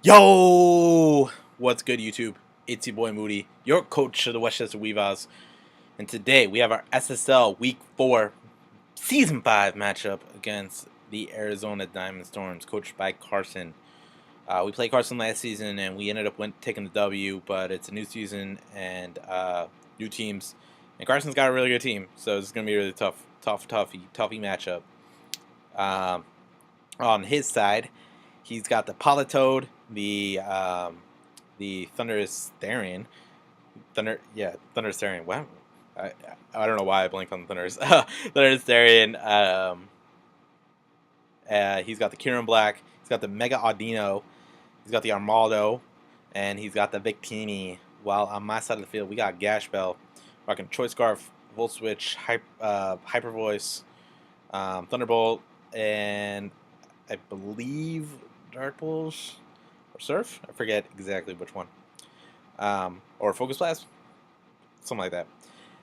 Yo! What's good, YouTube? It's your boy Moody, your coach of the Westchester Weavers. And today we have our SSL Week 4 Season 5 matchup against the Arizona Diamondstorms, coached by Carson. We played Carson last season and we ended up taking the W, but it's a new season and new teams. And Carson's got a really good team, so it's going to be a really toughy matchup. On his side, he's got the Politoad, the Thunderous Therian. Thunderous Therian. Wow. I don't know why I blinked on the Thunderous. Thunderous Therian. He's got the Kieran Black. He's got the Mega Audino. He's got the Armaldo. And he's got the Victini. While on my side of the field, we got Gash Bell, rocking Choice Scarf, Volt Switch, Hyper Voice, Thunderbolt, and I believe Dark Pulse or Surf. I forget exactly which one. Or Focus Blast, something like that.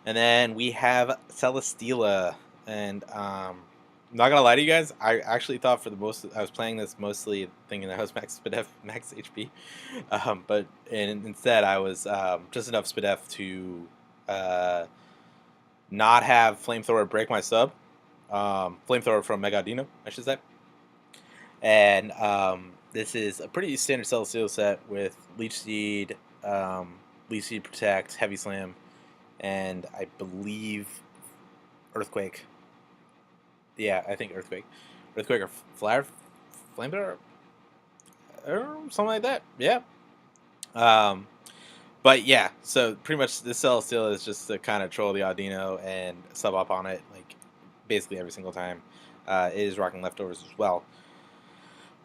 And then we have Celesteela, and not gonna lie to you guys, I actually thought for the most I was playing this mostly thinking that I was max SpDef, max HP, but instead I was just enough SpDef to not have Flamethrower break my sub, Flamethrower from Mega Dino, I should say. And this is a pretty standard Celesteela set with Leech Seed, Protect, Heavy Slam, and I believe Earthquake. Yeah, I think Earthquake. Earthquake or Flamethrower? Or something like that. Yeah. But yeah, so pretty much this Celesteela is just to kind of troll the Audino and sub up on it, like basically every single time. It is rocking leftovers as well.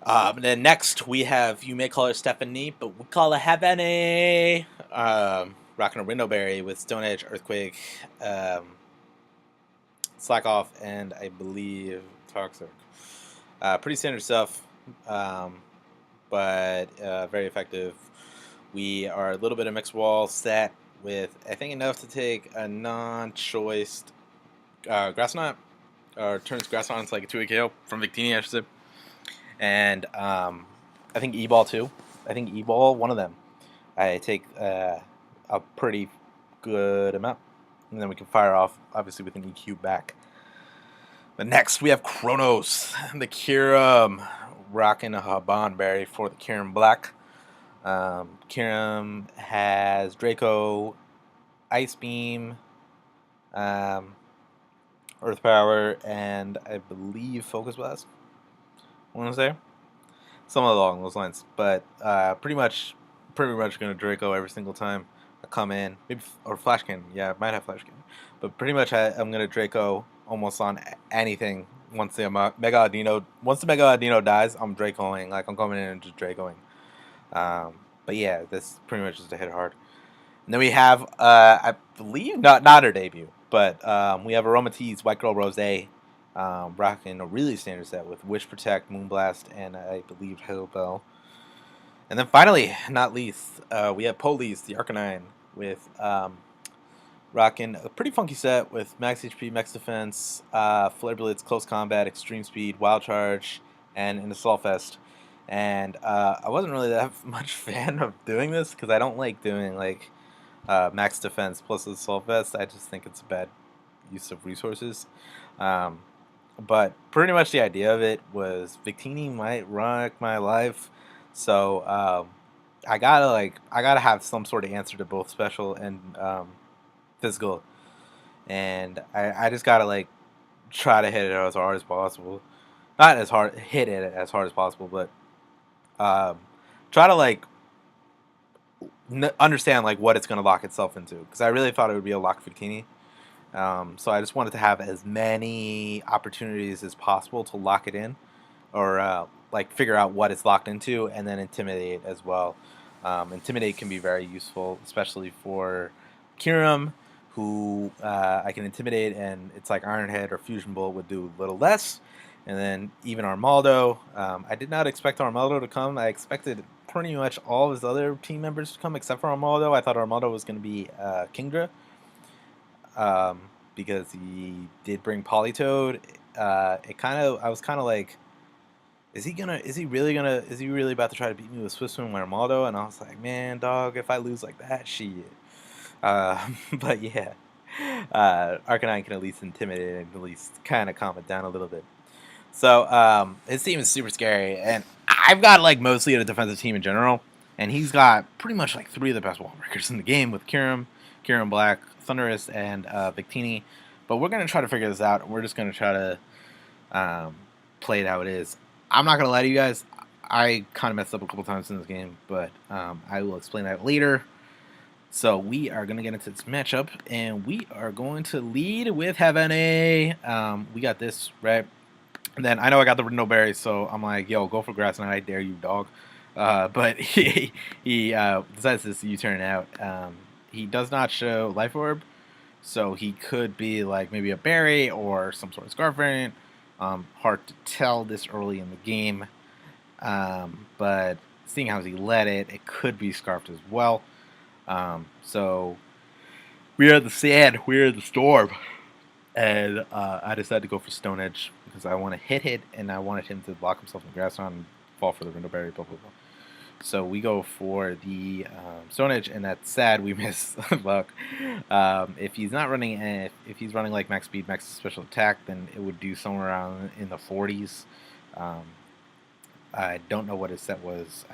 Then next we have, you may call her Stephanie, but we call her Heavenly. Rocking a Windowberry with Stone Edge, Earthquake, Slack Off, and I believe Toxic. Pretty standard stuff, but very effective. We are a little bit of mixed wall set with, I think, enough to take a non-choiced Grass Knot, or turns Grass Knot into like a 2-hit KO from Victini, I should say. And I think E-Ball too. I think E-Ball, one of them. I take a pretty good amount. And then we can fire off, obviously, with an EQ back. But next, we have Kronos. The Kyurem, rocking a Habanberry for the Kyurem Black. Kyurem has Draco, Ice Beam, Earth Power, and I believe Focus Blast. I want to say something along those lines, but pretty much gonna Draco every single time I come in, maybe, or Flash Cannon. Yeah, I might have Flash Cannon, but pretty much I'm gonna Draco almost on anything once the Mega Audino. Once the Mega Audino dies, I'm Dracoing. Like, I'm coming in and just Dracoing. But yeah, this pretty much is to hit hard. And then we have I believe not her debut, but we have Aromatisse, White Girl Rose, rocking a really standard set with Wish Protect, Moonblast, and I believe Hail Bell. And then finally, not least, we have Police, the Arcanine, with rocking a pretty funky set with Max HP, Max Defense, Flare Blitz, Close Combat, Extreme Speed, Wild Charge, and an Assault Fest. And I wasn't really that much fan of doing this because I don't like doing like Max Defense plus Assault Vest. I just think it's a bad use of resources. But pretty much the idea of it was Victini might rock my life, so I gotta have some sort of answer to both special and physical, and I just gotta like try to hit it as hard as possible. Not as hard, hit it as hard as possible, but try to like understand like what it's gonna lock itself into, because I really thought it would be a lock Victini. So I just wanted to have as many opportunities as possible to lock it in, or like figure out what it's locked into, and then intimidate as well. Intimidate can be very useful, especially for Kyurem, who I can intimidate, and it's like Iron Head or Fusion Bolt would do a little less. And then even Armaldo, I did not expect Armaldo to come. I expected pretty much all of his other team members to come except for Armaldo. I thought Armaldo was going to be Kingdra. Because he did bring Politoad. I was kind of like, Is he really about to try to beat me with Swiss Swim Ronaldo? And I was like, man, dog, if I lose like that, shit. But yeah, Arcanine can at least intimidate and at least kind of calm it down a little bit. So his team is super scary, and I've got like mostly a defensive team in general, and he's got pretty much like three of the best wall breakers in the game with Kyurem Black, Thunderous, and Victini. But we're gonna try to figure this out. We're just gonna try to um, play it how it is. I'm not gonna lie to you guys. I kind of messed up a couple times in this game, but I will explain that later. So we are going to get into this matchup, and we are going to lead with Heaven. We got this, right? And then I know I got the no berries, so I'm like, yo, go for grass, and I dare you, dog. But he decides to U-turn out. He does not show Life Orb, so he could be like maybe a berry or some sort of Scarf variant. Hard to tell this early in the game. But seeing how he led it, it could be Scarfed as well. So we are the sand, we are the storm, and I decided to go for Stone Edge because I want to hit, and I wanted him to lock himself in the grass on and fall for the Window Berry, blah blah blah. So we go for the Stone Edge, and that's sad. We miss luck. If he's not running, if he's running like max speed, max special attack, then it would do somewhere around in the 40s. I don't know what his set was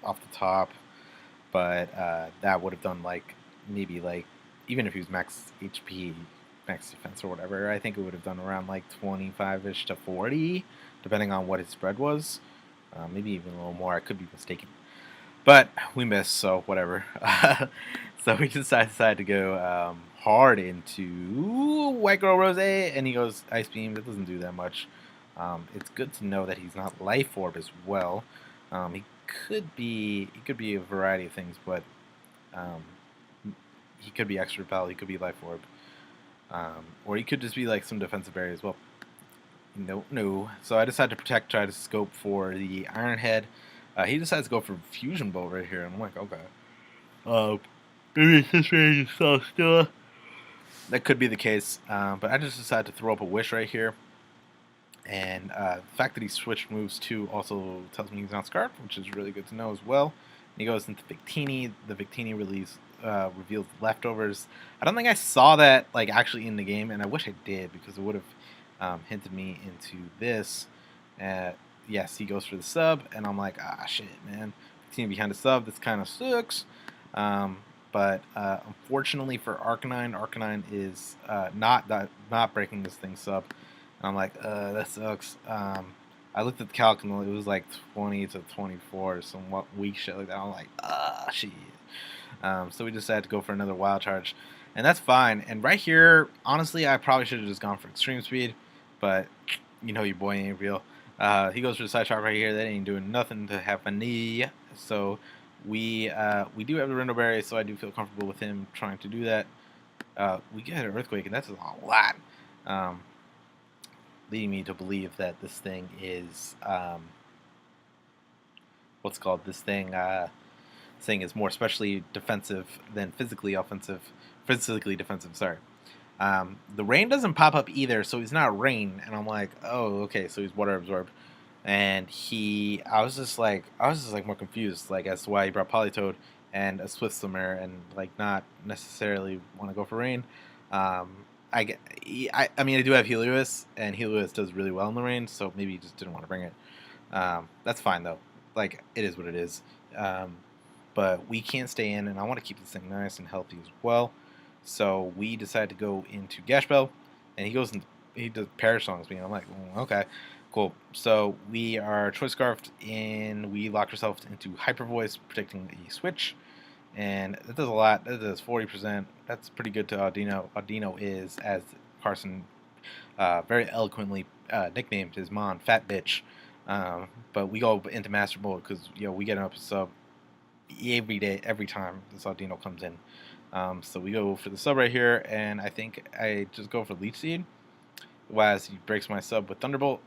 off the top, but that would have done like maybe like even if he was max HP, max defense or whatever, I think it would have done around like 25ish to 40, depending on what his spread was. Maybe even a little more. I could be mistaken, but we missed, so whatever. So we decided to go hard into White Girl Rose, and he goes Ice Beam. That doesn't do that much. It's good to know that he's not Life Orb as well. He could be a variety of things, but he could be Extra Repel, he could be Life Orb, or he could just be like some defensive area as well. No. So I decided to protect, try to scope for the Iron Head. He decides to go for Fusion Bolt right here, and I'm like, okay. Maybe it's this range is so still. That could be the case, but I just decided to throw up a Wish right here. And the fact that he switched moves too also tells me he's not Scarf, which is really good to know as well. And he goes into Victini. The Victini reveals leftovers. I don't think I saw that like actually in the game, and I wish I did because it would have hinted me into this. Yes, he goes for the sub, and I'm like, ah, shit, man. Victini behind the sub. This kind of sucks. But unfortunately for Arcanine is not breaking this thing sub. And I'm like, that sucks. I looked at the calc and it was like 20 to 24 or some weak shit like that. I'm like, shit. So we decided to go for another wild charge. And that's fine. And right here, honestly, I probably should have just gone for extreme speed. But, you know, your boy ain't real. He goes for the side shot right here. That ain't doing nothing to have a knee. So we do have the Rendo Berry, so I do feel comfortable with him trying to do that. We get an Earthquake, and that's a lot. Leading me to believe that this thing is this thing is more specially defensive than physically defensive. Sorry. The rain doesn't pop up either, so he's not rain, and I'm like, oh, okay, so he's water absorbed. And I was just like more confused, like as to why he brought Politoed and a Swift Swimmer, and like not necessarily want to go for rain. I mean, I do have Helios, and Helios does really well in the rain, so maybe he just didn't want to bring it. That's fine, though. Like, it is what it is. But we can't stay in, and I want to keep this thing nice and healthy as well. So we decide to go into Gash Bell, and he does Perish Songs me, and I'm like, okay, cool. So we are Choice Scarfed, and we lock ourselves into Hyper Voice, protecting the switch. And that does a lot. That does 40%. That's pretty good to Audino. Audino is, as Carson very eloquently nicknamed his mom, Fat Bitch. But we go into Master Mode because we get him up a sub every day, every time this Audino comes in. So we go for the sub right here, and I think I just go for Leech Seed, as he breaks my sub with Thunderbolt,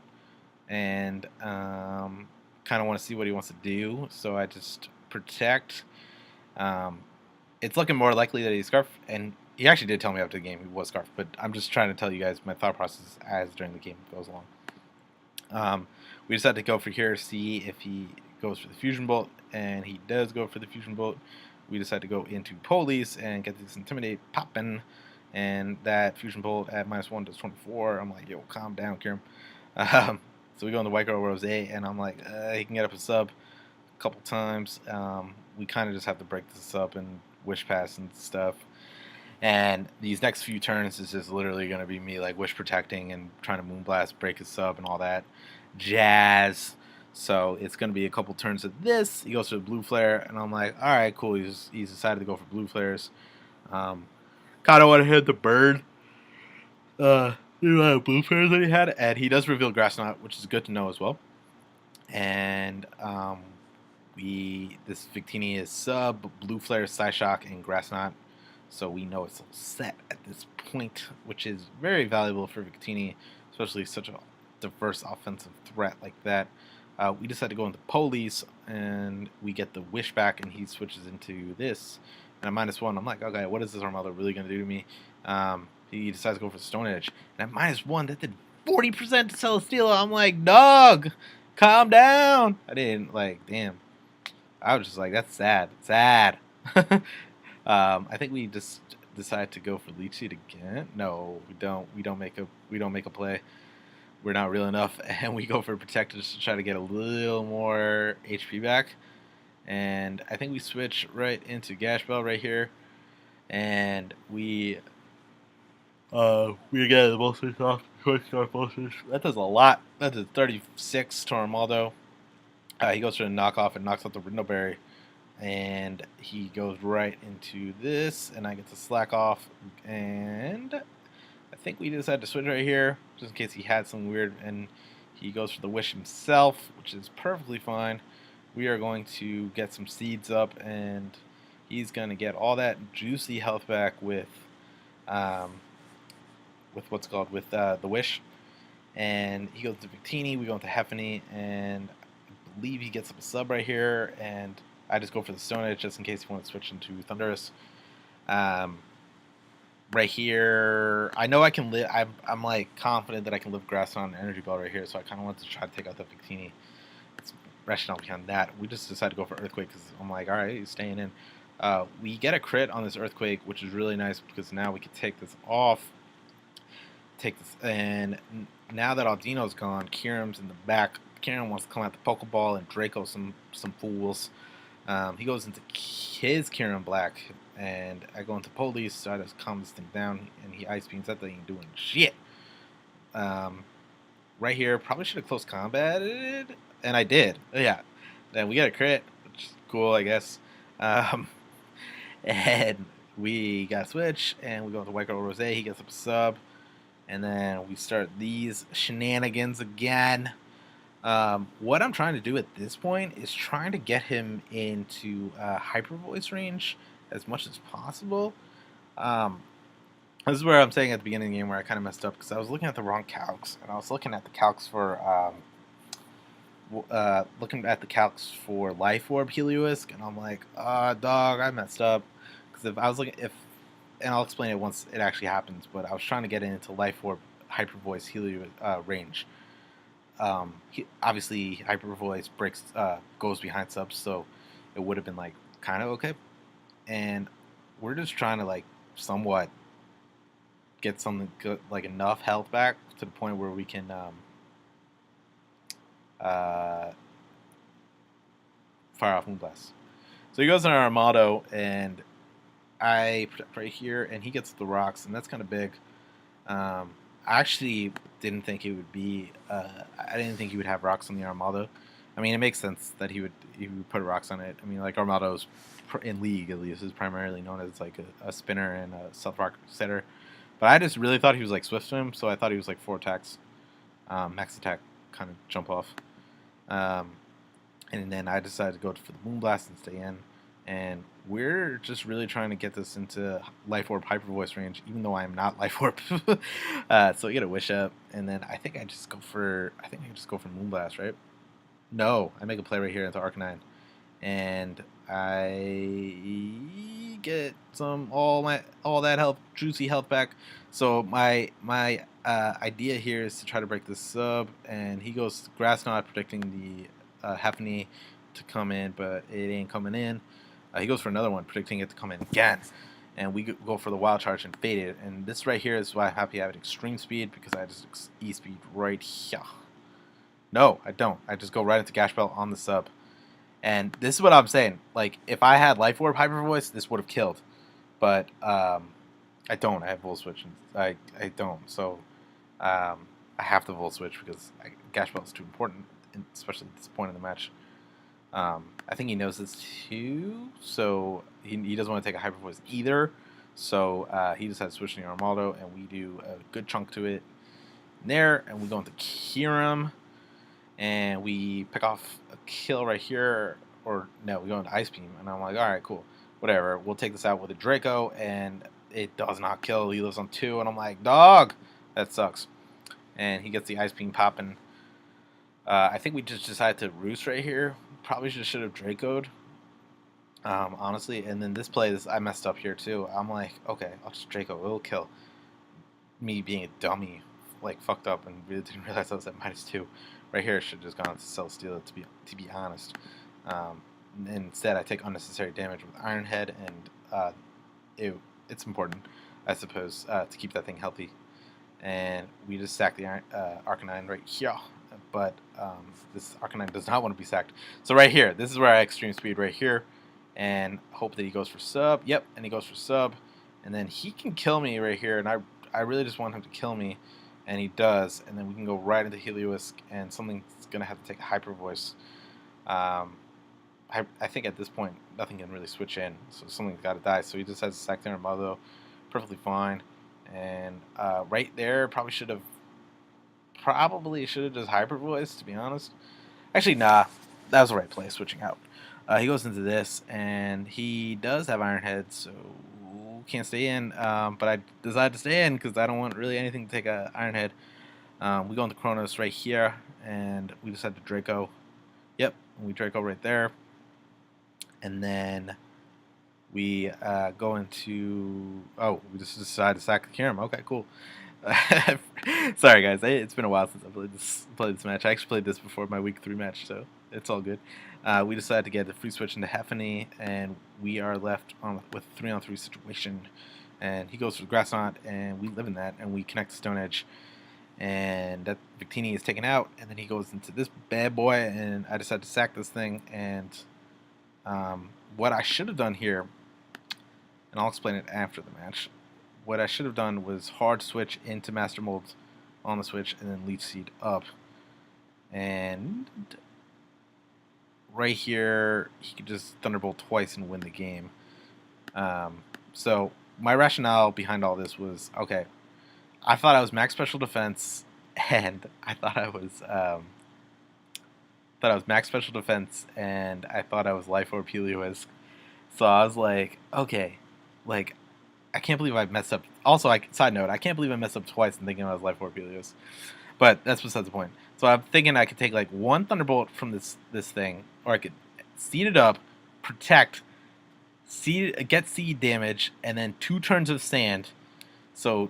and kind of want to see what he wants to do. So I just protect. It's looking more likely that he's Scarf, and he actually did tell me after the game he was Scarf, but I'm just trying to tell you guys my thought process as during the game goes along. Um, we decided to go for here to see if he goes for the fusion bolt, and he does go for the fusion bolt. We decided to go into police and get this intimidate popping, and that fusion bolt at -1 does 24. I'm like, yo, calm down, Kirim. So we go into White Girl Rose, and I'm like, he can get up a sub a couple times. We kind of just have to break this up and wish pass and stuff. And these next few turns is just literally going to be me like wish protecting and trying to moonblast, break his sub, and all that jazz. So it's going to be a couple turns of this. He goes for the blue flare, and I'm like, all right, cool. He's decided to go for blue flares. Kind of want to hit the bird. Blue flares that he had, and he does reveal grass knot, which is good to know as well. And this Victini is sub, blue flare, Psyshock, and grass knot. So we know it's all set at this point, which is very valuable for Victini, especially such a diverse offensive threat like that. We decide to go into police, and we get the wish back, and he switches into this. And at -1, I'm like, okay, what is this Armada really going to do to me? He decides to go for Stone Edge. And at -1, that did 40% to Celesteela. I'm like, dog, calm down. I didn't, like, damn. I was just like, that's sad. Sad. I think we just decide to go for Leech Seed again. No, we don't. We don't make a play. We're not real enough, and we go for Protectors to try to get a little more HP back. And I think we switch right into Gash Bell right here, and we get the bolsters off. Quick start bolsters. That does a lot. That does 36 to Armaldo. He goes for the knockoff and knocks out the Rindleberry. And he goes right into this, and I get to slack off. And I think we decided to switch right here, just in case he had some weird. And he goes for the wish himself, which is perfectly fine. We are going to get some seeds up, and he's going to get all that juicy health back with what's called with the wish. And he goes to Victini. We go into Heffany, and I believe he gets up a sub right here, and I just go for the Stone Edge just in case you want to switch into Thunderous. Right here, I know I can live. I'm like confident that I can live Grass on an Energy Ball right here, so I kind of want to try to take out the Victini. It's rationale behind that. We just decided to go for Earthquake because I'm like, all right, he's staying in. We get a crit on this Earthquake, which is really nice because now we can take this off. And now that Aldino's gone, Kirim's in the back. Kirim wants to come out the Pokeball and Draco some fools. He goes into his Kirin Black, and I go into Police, so I just calm this thing down, and he Ice Beams. That thing ain't doing shit. Right here, probably should have close combated, and I did. Yeah. Then we get a crit, which is cool, I guess. And we got a switch, and we go into White Girl Rose. He gets up a sub, and then we start these shenanigans again. What I'm trying to do at this point is trying to get him into Hyper Voice range as much as possible. This is where I'm saying at the beginning of the game where I kind of messed up because I was looking at the wrong calcs, and I was looking at the calcs for Life Orb Heliolisk, and I'm like, dog, I messed up because if I was looking and I'll explain it once it actually happens, but I was trying to get into Life Orb Hyper Voice Heliolisk range. Obviously Hyper Voice breaks goes behind subs, so it would have been like kind of okay. And we're just trying to like somewhat get something good, like enough health back to the point where we can fire off Moonblast. So he goes in our Armado, and I protect right here, and he gets the rocks, and that's kind of big. I actually didn't think he would be. I didn't think he would have rocks on the Armado. I mean, it makes sense that he would put rocks on it. I mean, like Armado's in League at least is primarily known as like a spinner and a self rock setter. But I just really thought he was like Swift Swim, so I thought he was like 4 attacks, max attack, kind of jump off. And then I decided to go for the Moonblast and stay in. And we're just really trying to get this into Life Orb Hyper Voice range, even though I am not Life Orb. So we get a Wish Up, and then I think I just go for Moonblast, right? No, I make a play right here into Arcanine, and I get all that health, juicy health back. So my idea here is to try to break this sub, and he goes Grass Knot, predicting the Heffany to come in, but it ain't coming in. He goes for another one, predicting it to come in again. And we go for the wild charge and fade it. And this right here is why I'm happy I have extreme speed, because I just E-speed right here. No, I don't. I just go right into Gash Bell on the sub. And this is what I'm saying. Like, if I had Life Orb Hyper Voice, this would have killed. But I don't. I have Volt Switch. I don't. So I have to Volt Switch because Gash Bell is too important, especially at this point in the match. I think he knows this too, so he doesn't want to take a Hyper Voice either. So he just has to switch to the Armaldo, and we do a good chunk to it there, and we go into Kirim, and we pick off a kill right here, or no, we go into Ice Beam, and I'm like, all right, cool, whatever, we'll take this out with a Draco, and it does not kill. He lives on 2, and I'm like, dog, that sucks. And he gets the Ice Beam popping. I think we just decided to roost right here. Probably should have Draco'd, honestly. And then this play, I messed up here too. I'm like, okay, I'll just Draco. It'll kill. Me being a dummy, like fucked up and really didn't realize I was at -2. Right here, I should have just gone to Cell Steal it, to be honest. Instead, I take unnecessary damage with Iron Head, and it's important, I suppose, to keep that thing healthy. And we just sack the Arcanine right here. But this Arcanine does not want to be sacked. So right here, this is where I extreme speed right here, and hope that he goes for sub. Yep, and he goes for sub, and then he can kill me right here, and I really just want him to kill me, and he does, and then we can go right into Heliolisk, and something's gonna have to take a Hyper Voice. I think at this point nothing can really switch in, so something's got to die. So he just has to sack there, Mother, perfectly fine, and right there probably should have just Hyper Voice, to be honest. Actually, nah. That was the right play, switching out. He goes into this, and he does have Iron Head, so can't stay in. But I decided to stay in because I don't want really anything to take a Iron Head. We go into Kronos right here, and we decide to Draco. Yep, we Draco right there. And then we go into... Oh, we just decided to sack the Kirim. Okay, cool. Sorry guys, it's been a while since I played this match. I actually played this before my week 3 match, so it's all good. We decided to get the free switch into Heffany, and we are left with a 3-on-3 situation. And he goes for Grass Knot, and we live in that, and we connect to Stone Edge, and that Victini is taken out, and then he goes into this bad boy, and I decided to sack this thing. And what I should have done here, and I'll explain it after the match. What I should have done was hard switch into Master Mold on the switch, and then Leech Seed up. And right here, he could just Thunderbolt twice and win the game. So my rationale behind all this was, okay, I thought I was max special defense, and I thought I was max special defense, and I thought I was Life Orb Heliolisk. So I was like, okay, like, I can't believe I messed up. Also, side note, I can't believe I messed up twice in thinking I was Life Orb Helios. But that's besides the point. So I'm thinking I could take like one Thunderbolt from this thing, or I could seed it up, protect, get seed damage, and then 2 turns of sand. So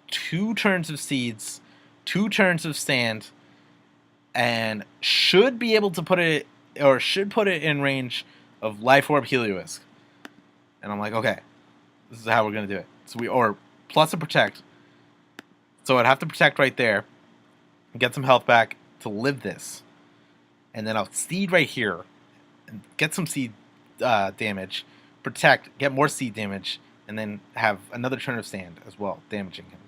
2 turns of seeds, 2 turns of sand, and should be able to put it in range of Life Orb Heliolisk. And I'm like, okay, this is how we're gonna do it. So plus a protect. So I'd have to protect right there, get some health back to live this, and then I'll seed right here and get some seed damage, protect, get more seed damage, and then have another turn of sand as well, damaging him.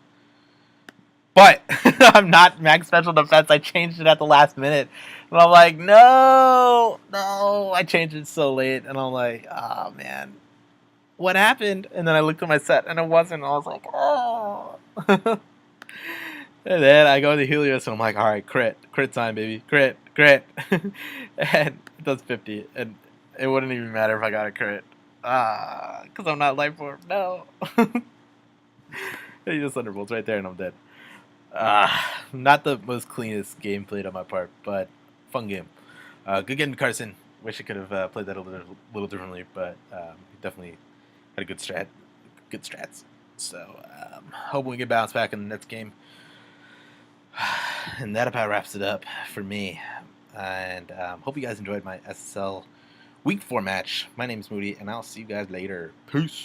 But I'm not max special defense. I changed it at the last minute, and I'm like, no, I changed it so late, and I'm like, oh man, what happened? And then I looked at my set, and it wasn't. I was like, oh. And then I go to Helios, and I'm like, all right, crit time, baby, crit, and it does 50, and it wouldn't even matter if I got a crit, because I'm not Life Orb. No. He just Thunderbolts right there, and I'm dead. Not the most cleanest game played on my part, but fun game. Good game, Carson. Wish I could have played that a little differently, but definitely Had a good strats. So hope we can bounce back in the next game. And that about wraps it up for me. And hope you guys enjoyed my SSL Week 4 match. My name is Moody, and I'll see you guys later. Peace.